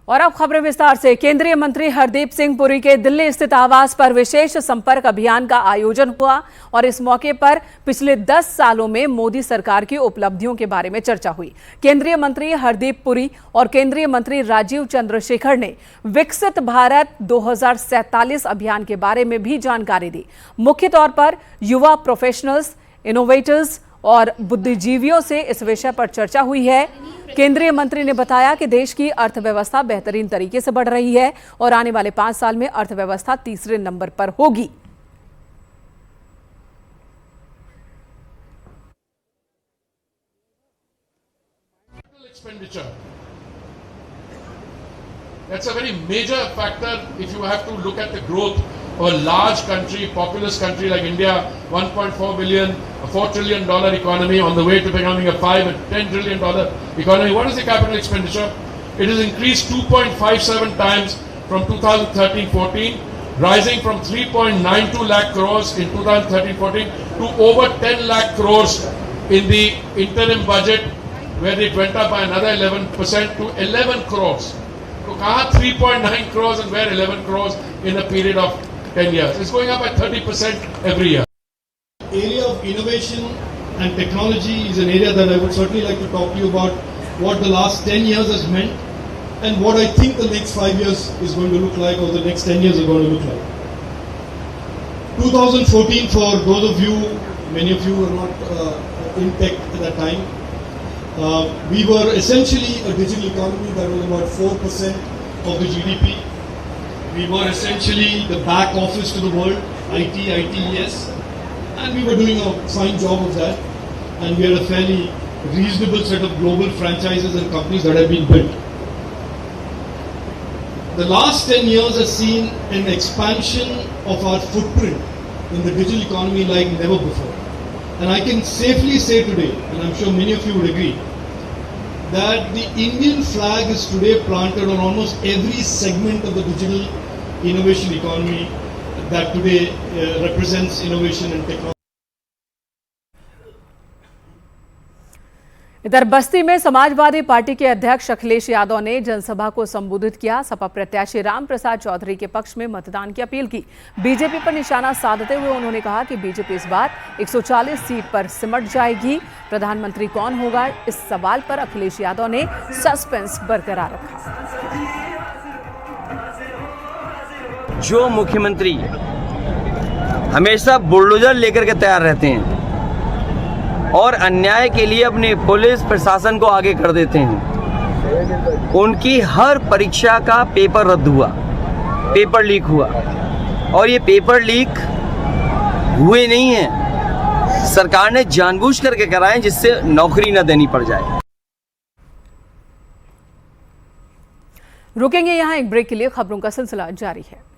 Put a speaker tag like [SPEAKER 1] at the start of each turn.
[SPEAKER 1] और अब खबरें विस्तार से। केंद्रीय मंत्री हरदीप सिंह पुरी के दिल्ली स्थित आवास पर विशेष संपर्क अभियान का आयोजन हुआ और इस मौके पर पिछले 10 सालों में मोदी सरकार की उपलब्धियों के बारे में चर्चा हुई। केंद्रीय मंत्री हरदीप पुरी और केंद्रीय मंत्री राजीव चंद्रशेखर ने विकसित भारत 2047 अभियान के बारे में भी जानकारी दी। मुख्य तौर पर युवा प्रोफेशनल्स, इनोवेटर्स और बुद्धिजीवियों से इस विषय पर चर्चा हुई है। केंद्रीय मंत्री ने बताया कि देश की अर्थव्यवस्था बेहतरीन तरीके से बढ़ रही है और आने वाले 5 साल में अर्थव्यवस्था तीसरे नंबर पर होगी।
[SPEAKER 2] That's a very major factor if you have to look at the growth of a large country, populous country like India, 1.4 billion, a $4 trillion economy on the way to becoming a $5 and $10 trillion economy. What is the capital expenditure? It has increased 2.57 times from 2013-14, rising from 3.92 lakh crores in 2013-14 to over 10 lakh crores in the interim budget, where it went up by another 11% to 11 crores. So, kahan 3.9 crores and where 11 crores in a period of 10 years? It's going up by 30% every year.
[SPEAKER 3] Area of innovation and technology is an area that I would certainly like to talk to you about what the last 10 years has meant and what I think the next 5 years is going to look like, or the next 10 years are going to look like. 2014, for those of you, many of you were not in tech at that time, we were essentially a digital economy that was about 4% of the GDP. We were essentially the back office to the world, IT, ITES, and we were doing a fine job of that. And we had a fairly reasonable set of global franchises and companies that have been built. The last 10 years has seen an expansion of our footprint in the digital economy like never before. And I can safely say today, and I'm sure many of you would agree, that the Indian flag is today planted on almost every segment of the digital innovation economy that today represents innovation and technology.
[SPEAKER 1] इधर बस्ती में Samajwadi party के अध्यक्ष अखिलेश यादव ने जनसभा को संबोधित किया। सपा प्रत्याशी राम प्रसाद चौधरी के पक्ष में मतदान की अपील की। बीजेपी पर निशाना साधते हुए उन्होंने कहा कि बीजेपी इस बार 140 सीट पर सिमट जाएगी। प्रधानमंत्री कौन होगा, इस सवाल पर अखिलेश यादव ने सस्पेंस बरकरार रखा।
[SPEAKER 4] जो मुख्यमंत्री हमेशा बुलडोजर लेकर के तैयार रहते हैं और अन्याय के लिए अपने पुलिस प्रशासन को आगे कर देते हैं, उनकी हर परीक्षा का पेपर रद्द हुआ, पेपर लीक हुआ। और ये पेपर लीक हुए नहीं हैं, सरकार ने जानबूझ करके कराए जिससे नौकरी न देनी पड़ जाए।
[SPEAKER 1] रुकेंगे यहाँ एक ब्रेक के लिए, खबरों का सिलसिला जारी है।